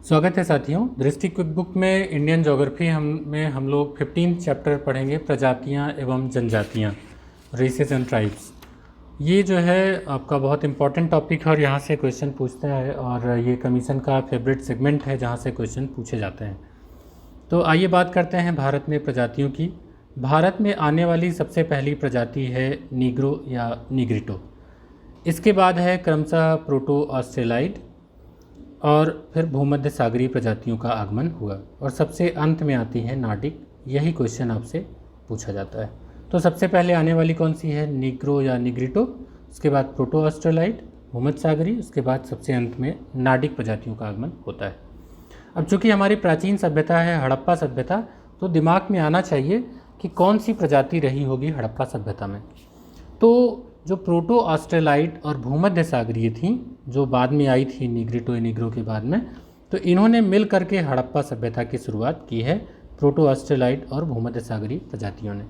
स्वागत है साथियों। दृष्टि क्विक बुक में इंडियन ज्योग्राफी हम लोग 15 चैप्टर पढ़ेंगे, प्रजातियां एवं जनजातियां, रेसेस एंड ट्राइब्स। ये जो है आपका बहुत इंपॉर्टेंट टॉपिक है और यहाँ से क्वेश्चन पूछता है और ये कमीशन का फेवरेट सेगमेंट है जहाँ से क्वेश्चन पूछे जाते हैं। तो आइए बात करते हैं भारत में प्रजातियों की। भारत में आने वाली सबसे पहली प्रजाति है नीग्रो या निग्रिटो। इसके बाद है क्रमशः प्रोटो ऑस्ट्रेलाइड और फिर भूमध्य सागरीय प्रजातियों का आगमन हुआ और सबसे अंत में आती है नार्डिक। यही क्वेश्चन आपसे पूछा जाता है। तो सबसे पहले आने वाली कौन सी है? नीग्रो या निग्रिटो, उसके बाद प्रोटो ऑस्ट्रेलाइड, भूमध्य सागरीय, उसके बाद सबसे अंत में नार्डिक प्रजातियों का आगमन होता है। अब चूँकि हमारी प्राचीन सभ्यता है हड़प्पा सभ्यता, तो दिमाग में आना चाहिए कि कौन सी प्रजाति रही होगी हड़प्पा सभ्यता में। तो जो प्रोटो ऑस्ट्रेलाइड और भूमध्य सागरीय थी, जो बाद में आई थी निग्रिटो निग्रो के बाद में, तो इन्होंने मिल करके हड़प्पा सभ्यता की शुरुआत की है, प्रोटो ऑस्ट्रेलाइड और भूमध्य सागरीय प्रजातियों ने।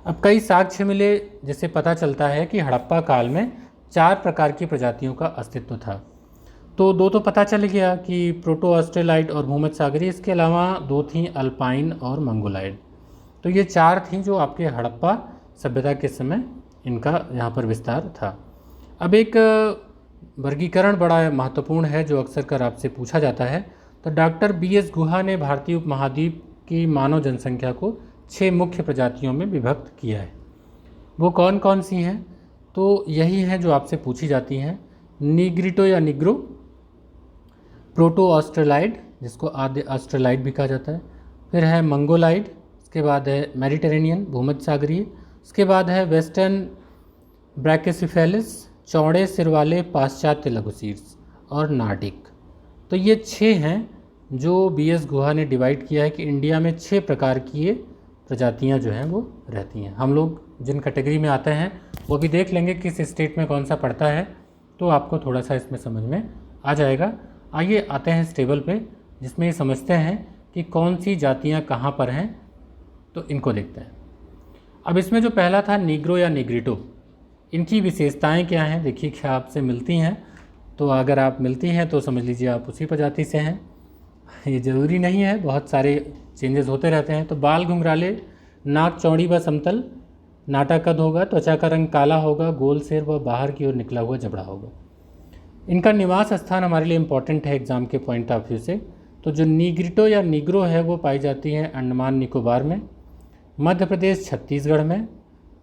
अब कई साक्ष्य मिले जिससे पता चलता है कि हड़प्पा काल में 4 प्रकार की प्रजातियों का अस्तित्व था। तो 2 तो पता चल गया कि प्रोटो ऑस्ट्रेलाइड और भूमध्य सागरीय, इसके अलावा 2 थी अल्पाइन और मंगोलाइड। तो ये 4 थी जो आपके हड़प्पा सभ्यता के समय इनका यहाँ पर विस्तार था। अब एक वर्गीकरण बड़ा महत्वपूर्ण है जो अक्सर कर आपसे पूछा जाता है। तो डॉक्टर BS गुहा ने भारतीय उपमहाद्वीप की मानव जनसंख्या को 6 मुख्य प्रजातियों में विभक्त किया है। वो कौन कौन सी हैं? तो यही हैं जो आपसे पूछी जाती हैं। निग्रिटो या निग्रो, प्रोटो ऑस्ट्रेलाइड जिसको आद्य ऑस्ट्रेलाइड भी कहा जाता है, फिर है मंगोलाइड, उसके बाद है मेडिटेरेनियन भूमध्य सागरीय, उसके बाद है वेस्टर्न ब्रैकेसिफेलिस चौड़े सिर वाले पाश्चात्य लघुशीर्ष, और नार्डिक। तो ये 6 हैं जो BS गुहा ने डिवाइड किया है कि इंडिया में 6 प्रकार की ये प्रजातियाँ जो हैं वो रहती हैं। हम लोग जिन कैटेगरी में आते हैं वो भी देख लेंगे किस स्टेट में कौन सा पड़ता है, तो आपको थोड़ा सा इसमें समझ में आ जाएगा। आइए आते हैं इस टेबल पे जिसमें ये समझते हैं कि कौन सी जातियाँ कहाँ पर हैं, तो इनको देखते हैं। अब इसमें जो पहला था नीग्रो या निग्रिटो, इनकी विशेषताएं क्या हैं? देखिए क्या आपसे मिलती हैं, तो अगर आप मिलती हैं तो समझ लीजिए आप उसी प्रजाति से हैं। ये ज़रूरी नहीं है, बहुत सारे चेंजेस होते रहते हैं। तो बाल घुंघराले, नाक चौड़ी व समतल, नाटा कद होगा, त्वचा का रंग काला होगा, गोल सिर व बाहर की ओर निकला हुआ जबड़ा होगा। इनका निवास स्थान हमारे लिए इम्पॉर्टेंट है एग्जाम के पॉइंट ऑफ व्यू से। तो जो निग्रिटो या निग्रो है वो पाई जाती है अंडमान निकोबार में, मध्य प्रदेश छत्तीसगढ़ में,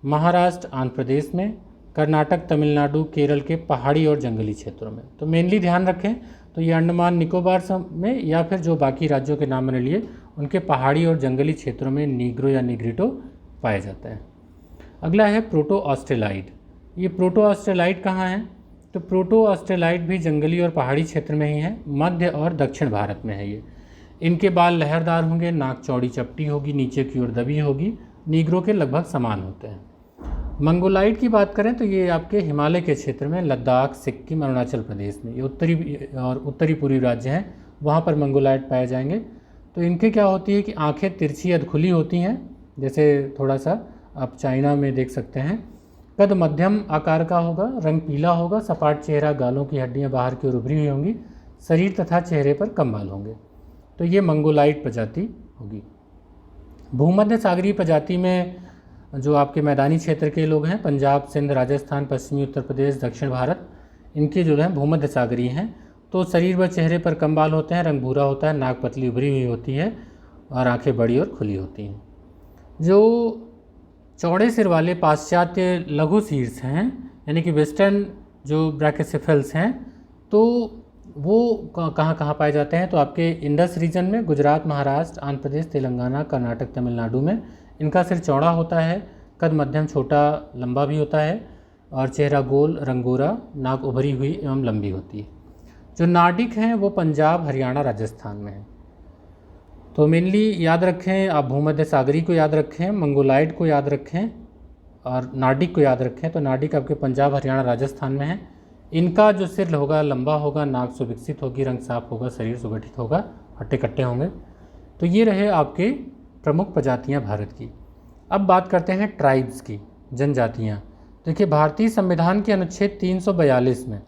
महाराष्ट्र आंध्र प्रदेश में, कर्नाटक तमिलनाडु केरल के पहाड़ी और जंगली क्षेत्रों में। तो मेनली ध्यान रखें तो ये अंडमान निकोबार में या फिर जो बाकी राज्यों के नाम मैंने लिए उनके पहाड़ी और जंगली क्षेत्रों में नीग्रो या निग्रिटो पाया जाता है। अगला है प्रोटो ऑस्ट्रेलाइड। ये प्रोटो ऑस्ट्रेलाइड कहाँ है? तो प्रोटो ऑस्ट्रेलाइड भी जंगली और पहाड़ी क्षेत्र में ही है, मध्य और दक्षिण भारत में है ये। इनके बाल लहरदार होंगे, नाक चौड़ी चपटी होगी, नीचे की ओर दबी होगी, नीग्रो के लगभग समान होते हैं। मंगोलाइड की बात करें तो ये आपके हिमालय के क्षेत्र में लद्दाख, सिक्किम, अरुणाचल प्रदेश में, ये उत्तरी पूर्वी राज्य हैं, वहाँ पर मंगोलाइड पाए जाएंगे। तो इनके क्या होती है कि आंखें तिरछी अधखुली होती हैं, जैसे थोड़ा सा आप चाइना में देख सकते हैं। कद मध्यम आकार का होगा, रंग पीला होगा, सपाट चेहरा, गालों की हड्डियाँ बाहर की ओर उभरी हुई होंगी, शरीर तथा चेहरे पर कम बाल होंगे। तो ये मंगोलाइड प्रजाति होगी। भूमध्य सागरीय प्रजाति में जो आपके मैदानी क्षेत्र के लोग हैं, पंजाब, सिंध, राजस्थान, पश्चिमी उत्तर प्रदेश, दक्षिण भारत, इनके जो हैं भूमध्य सागरीय हैं। तो शरीर व चेहरे पर कम बाल होते हैं, रंग भूरा होता है, नाक पतली उभरी हुई होती है और आंखें बड़ी और खुली होती हैं। जो चौड़े सिर वाले पाश्चात्य लघु शीर्ष हैं, यानी कि वेस्टर्न जो ब्रैकेसिफेल्स हैं, तो वो कहाँ कहाँ पाए जाते हैं? तो आपके इंडस रीजन में, गुजरात, महाराष्ट्र, आंध्र प्रदेश, तेलंगाना, कर्नाटक, तमिलनाडु में। इनका सिर चौड़ा होता है, कद मध्यम छोटा लंबा भी होता है और चेहरा गोल, रंगोरा, नाक उभरी हुई एवं लंबी होती है। जो नार्डिक हैं वो पंजाब, हरियाणा, राजस्थान में है। तो मेनली याद रखें आप, भूमध्य सागरीय को याद रखें, मंगोलाइड को याद रखें और नार्डिक को याद रखें। तो नार्डिक आपके पंजाब, हरियाणा, राजस्थान में है। इनका जो सिर होगा लंबा होगा, नाक सुविकसित होगी, रंग साफ होगा, शरीर सुगठित होगा, हट्टे कट्टे होंगे। तो ये रहे आपके प्रमुख प्रजातियां भारत की। अब बात करते हैं ट्राइब्स की, जनजातियां। देखिए भारतीय संविधान के अनुच्छेद 342 में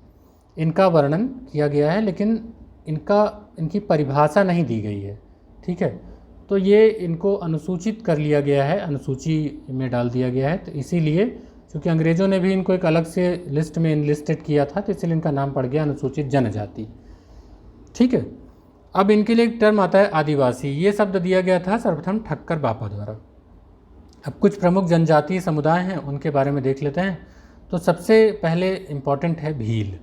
इनका वर्णन किया गया है, लेकिन इनकी परिभाषा नहीं दी गई है, ठीक है। तो ये इनको अनुसूचित कर लिया गया है, अनुसूची में डाल दिया गया है। तो इसीलिए क्योंकि अंग्रेज़ों ने भी इनको एक अलग से लिस्ट में इनलिस्टेड किया था, तो इसलिए इनका नाम पड़ गया अनुसूचित जनजाति, ठीक है। अब इनके लिए एक टर्म आता है आदिवासी। ये शब्द दिया गया था सर्वप्रथम ठक्कर बापा द्वारा। अब कुछ प्रमुख जनजातीय समुदाय हैं, उनके बारे में देख लेते हैं। तो सबसे पहले इम्पॉर्टेंट है भील।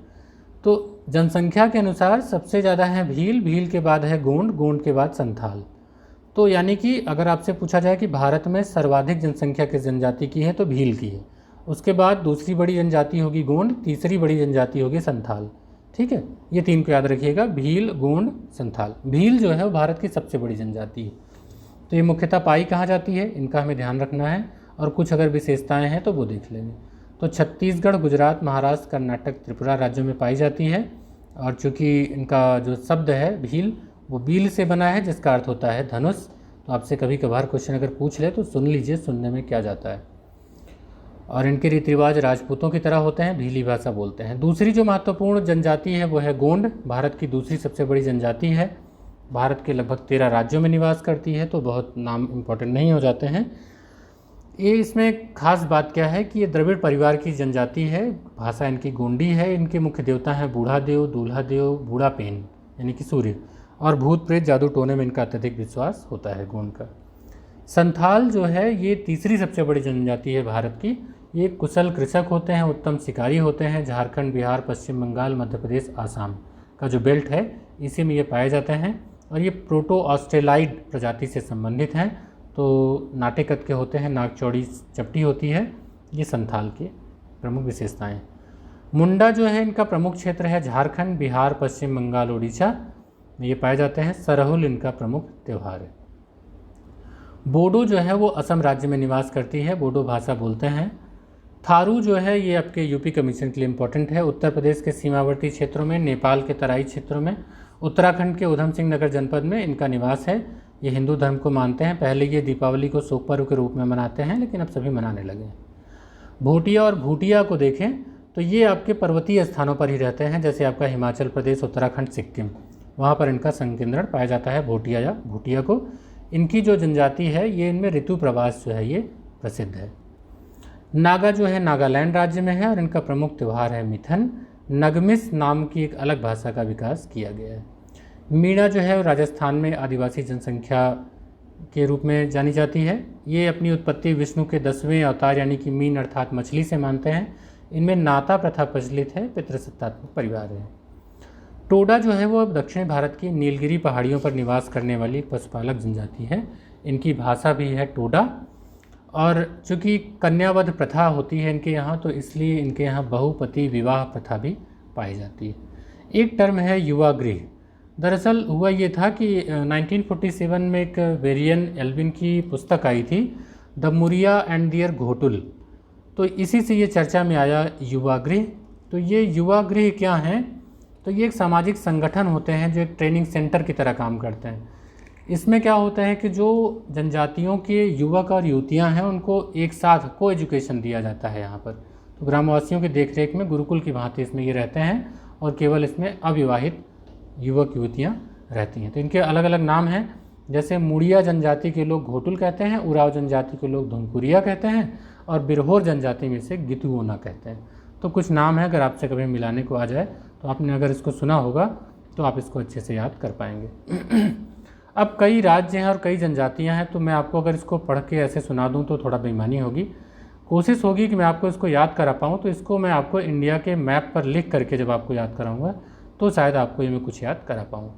तो जनसंख्या के अनुसार सबसे ज़्यादा है भील, भील के बाद है गोंड, गोंड के बाद संथाल। तो यानी कि अगर आपसे पूछा जाए कि भारत में सर्वाधिक जनसंख्या किस जनजाति की है, तो भील की है। उसके बाद दूसरी बड़ी जनजाति होगी गोंड, तीसरी बड़ी जनजाति होगी संथाल, ठीक है। ये तीन को याद रखिएगा, भील, गोंड, संथाल। भील जो है वो भारत की सबसे बड़ी जनजाति है। तो ये मुख्यतः पाई कहाँ जाती है, इनका हमें ध्यान रखना है, और कुछ अगर विशेषताएं हैं तो वो देख लेंगे। तो छत्तीसगढ़, गुजरात, महाराष्ट्र, कर्नाटक, त्रिपुरा राज्यों में पाई जाती है। और चूँकि इनका जो शब्द है भील, वो बील से बना है, जिसका अर्थ होता है धनुष। तो आपसे कभी कभार क्वेश्चन अगर पूछ ले तो सुन लीजिए, सुनने में क्या जाता है। और इनके रीति रिवाज राजपूतों की तरह होते हैं, भीली भाषा बोलते हैं। दूसरी जो महत्वपूर्ण जनजाति है वो है गोंड, भारत की दूसरी सबसे बड़ी जनजाति है। भारत के लगभग 13 राज्यों में निवास करती है, तो बहुत नाम इम्पोर्टेंट नहीं हो जाते हैं। ये इसमें खास बात क्या है कि ये द्रविड़ परिवार की जनजाति है, भाषा इनकी गोंडी है। इनके मुख्य देवता हैं बूढ़ा देव, दूल्हा देव, बूढ़ा पेन यानी कि सूर्य, और भूत प्रेत, जादू टोने में इनका अत्यधिक विश्वास होता है गोंड का। संथाल जो है ये तीसरी सबसे बड़ी जनजाति है भारत की। ये कुशल कृषक होते हैं, उत्तम शिकारी होते हैं। झारखंड, बिहार, पश्चिम बंगाल, मध्य प्रदेश, आसाम का जो बेल्ट है इसी में ये पाए जाते हैं। और ये प्रोटो ऑस्ट्रेलाइड प्रजाति से संबंधित हैं। तो नाटे कद के होते हैं, नाक चौड़ी चपटी होती है। ये संथाल की प्रमुख विशेषताएं। मुंडा जो है इनका प्रमुख क्षेत्र है झारखंड, बिहार, पश्चिम बंगाल, उड़ीसा में ये पाए जाते हैं। सरहुल इनका प्रमुख त्यौहार है। बोडो जो है वो असम राज्य में निवास करती है, बोडो भाषा बोलते हैं। थारू जो है ये आपके यूपी कमीशन के लिए इम्पोर्टेंट है। उत्तर प्रदेश के सीमावर्ती क्षेत्रों में, नेपाल के तराई क्षेत्रों में, उत्तराखंड के उधम सिंह नगर जनपद में इनका निवास है। ये हिंदू धर्म को मानते हैं। पहले ये दीपावली को शोक पर्व के रूप में मनाते हैं, लेकिन अब सभी मनाने लगे हैं। भूटिया और भूटिया को देखें तो ये आपके पर्वतीय स्थानों पर ही रहते हैं, जैसे आपका हिमाचल प्रदेश, उत्तराखंड, सिक्किम, वहाँ पर इनका संकेंद्रण पाया जाता है भूटिया या भूटिया को। इनकी जो जनजाति है ये इनमें ऋतु प्रवास जो है ये प्रसिद्ध है। नागा जो है नागालैंड राज्य में है और इनका प्रमुख त्यौहार है मिथन। नगमिस नाम की एक अलग भाषा का विकास किया गया है। मीणा जो है राजस्थान में आदिवासी जनसंख्या के रूप में जानी जाती है। ये अपनी उत्पत्ति विष्णु के 10वें अवतार यानी कि मीन अर्थात मछली से मानते हैं। इनमें नाता प्रथा प्रचलित है, पितृसत्तात्मक परिवार है। टोडा जो है वो दक्षिण भारत की नीलगिरी पहाड़ियों पर निवास करने वाली पशुपालक जनजाति है। इनकी भाषा भी है टोडा। और चूँकि कन्यावध प्रथा होती है इनके यहाँ, तो इसलिए इनके यहाँ बहुपति विवाह प्रथा भी पाई जाती है। एक टर्म है युवा गृह। दरअसल हुआ ये था कि 1947 में एक वेरियन एल्विन की पुस्तक आई थी, द मुरिया एंड दियर घोटुल। तो इसी से ये चर्चा में आया युवा गृह। तो ये युवा गृह क्या हैं? तो ये एक सामाजिक संगठन होते हैं जो एक ट्रेनिंग सेंटर की तरह काम करते हैं। इसमें क्या होता है कि जो जनजातियों के युवक और युवतियां हैं उनको एक साथ को एजुकेशन दिया जाता है यहाँ पर। तो ग्रामवासियों की देखरेख में गुरुकुल की भांति इसमें ये रहते हैं और केवल इसमें अविवाहित युवक युवतियाँ रहती हैं। तो इनके अलग अलग नाम हैं, जैसे मुड़िया जनजाति के लोग घोटुल कहते हैं, उराव जनजाति के लोग धुनकुरिया कहते हैं और बिरहोर जनजाति में से गितुओना कहते हैं। तो कुछ नाम है, अगर आपसे कभी मिलाने को आ जाए तो आपने अगर इसको सुना होगा तो आप इसको अच्छे से याद कर पाएंगे। अब कई राज्य हैं और कई जनजातियां हैं, तो मैं आपको अगर इसको पढ़ के ऐसे सुना दूं तो थोड़ा बेईमानी होगी। कोशिश होगी कि मैं आपको इसको याद करा पाऊँ, तो इसको मैं आपको इंडिया के मैप पर लिख करके जब आपको याद कराऊँगा तो शायद आपको ये मैं कुछ याद करा पाऊँ।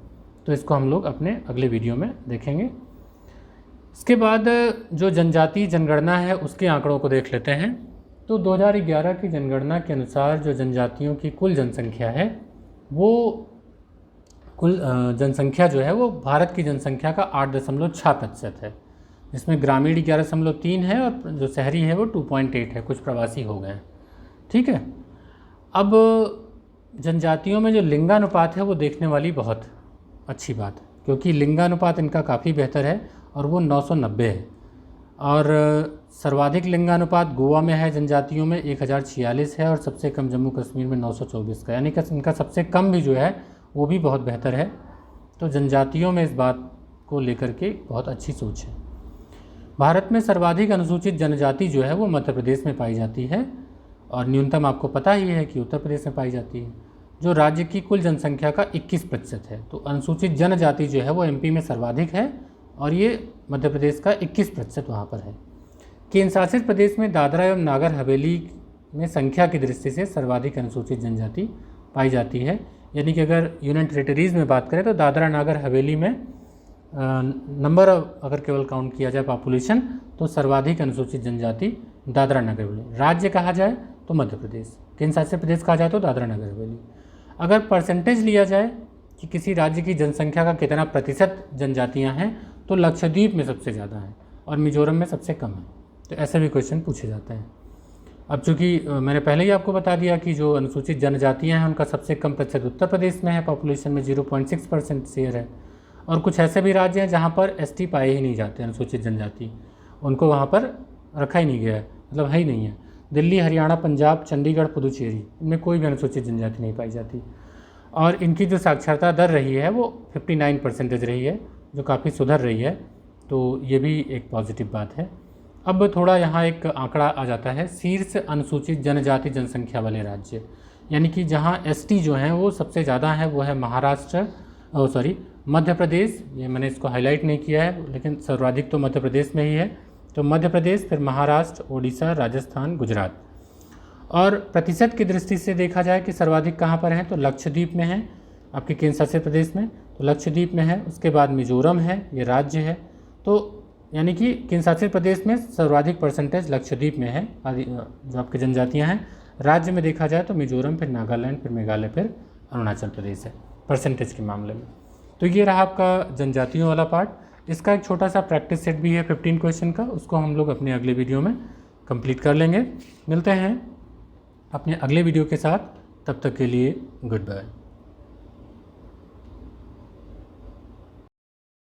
तो इसको हम लोग अपने अगले वीडियो में देखेंगे। इसके बाद जो जनजातीय जनगणना है उसके आंकड़ों को देख लेते हैं। तो 2011 की जनगणना के अनुसार जो जनजातियों की कुल जनसंख्या है वो कुल जनसंख्या जो है वो भारत की जनसंख्या का 8.6% है, जिसमें ग्रामीण 11.3 है और जो शहरी है वो 2.8 है। कुछ प्रवासी हो गए, ठीक है। अब जनजातियों में जो लिंगानुपात है वो देखने वाली बहुत अच्छी बात है, क्योंकि लिंगानुपात इनका काफ़ी बेहतर है और वो 990 है। और सर्वाधिक लिंगानुपात गोवा में है जनजातियों में 1046 है और सबसे कम जम्मू कश्मीर में 924 का, यानी कि इनका सबसे कम भी जो है वो भी बहुत बेहतर है। तो जनजातियों में इस बात को लेकर के बहुत अच्छी सोच है। भारत में सर्वाधिक अनुसूचित जनजाति जो है वो मध्य प्रदेश में पाई जाती है, और न्यूनतम आपको पता ही है कि उत्तर प्रदेश में पाई जाती है, जो राज्य की कुल जनसंख्या का 21% है। तो अनुसूचित जनजाति जो है वो एमपी में सर्वाधिक है, और ये मध्य प्रदेश का 21% वहाँ पर है। केंद्र शासित प्रदेश में दादरा एवं नागर हवेली में संख्या की दृष्टि से सर्वाधिक अनुसूचित जनजाति पाई जाती है। यानी कि अगर यूनियन टेरिटरीज़ में बात करें तो दादरा नागर हवेली में नंबर अगर केवल काउंट किया जाए पॉपुलेशन, तो सर्वाधिक अनुसूचित जनजाति दादरा नगर हवेली। राज्य कहा जाए तो मध्य प्रदेश, केंद्र शासित प्रदेश कहा जाए तो दादरा नगर हवेली। अगर परसेंटेज लिया जाए कि किसी राज्य की जनसंख्या का कितना प्रतिशत जनजातियां हैं, तो लक्षद्वीप में सबसे ज़्यादा है और मिजोरम में सबसे कम है। तो ऐसे भी क्वेश्चन पूछे जाते हैं। अब चूँकि मैंने पहले ही आपको बता दिया कि जो अनुसूचित जनजातियां हैं उनका सबसे कम प्रतिशत उत्तर प्रदेश में है, पॉपुलेशन में 0.6% शेयर है। और कुछ ऐसे भी राज्य हैं जहाँ पर एसटी पाए ही नहीं जाते, अनुसूचित जनजाति, उनको वहाँ पर रखा ही नहीं गया है, मतलब है ही नहीं है। दिल्ली, हरियाणा, पंजाब, चंडीगढ़, पुदुचेरी, इनमें कोई भी अनुसूचित जनजाति नहीं पाई जाती। और इनकी जो साक्षरता दर रही है वो 59% रही है, जो काफ़ी सुधर रही है। तो ये भी एक पॉजिटिव बात है। अब थोड़ा यहाँ एक आंकड़ा आ जाता है, शीर्ष अनुसूचित जनजाति जनसंख्या वाले राज्य, यानी कि जहाँ एसटी जो हैं वो सबसे ज़्यादा है, वो है महाराष्ट्र, मध्य प्रदेश। ये मैंने इसको हाईलाइट नहीं किया है, लेकिन सर्वाधिक तो मध्य प्रदेश में ही है। तो मध्य प्रदेश, फिर महाराष्ट्र, ओडिशा, राजस्थान, गुजरात। और प्रतिशत की दृष्टि से देखा जाए कि सर्वाधिक कहाँ पर है, तो लक्षद्वीप में है, आपके केंद्र शासित प्रदेश में, तो लक्षद्वीप में है। उसके बाद मिजोरम है, ये राज्य है। तो यानी कि केंद्र शासित प्रदेश में सर्वाधिक परसेंटेज लक्षद्वीप में है, जो आपकी जनजातियाँ हैं। राज्य में देखा जाए तो मिजोरम, फिर नागालैंड, फिर मेघालय, फिर अरुणाचल प्रदेश है परसेंटेज के मामले में। तो ये रहा आपका जनजातियों वाला पार्ट। इसका एक छोटा सा प्रैक्टिस सेट भी है 15 क्वेश्चन का, उसको हम लोग अपने अगले वीडियो में कंप्लीट कर लेंगे। मिलते हैं अपने अगले वीडियो के साथ, तब तक के लिए गुड बाय।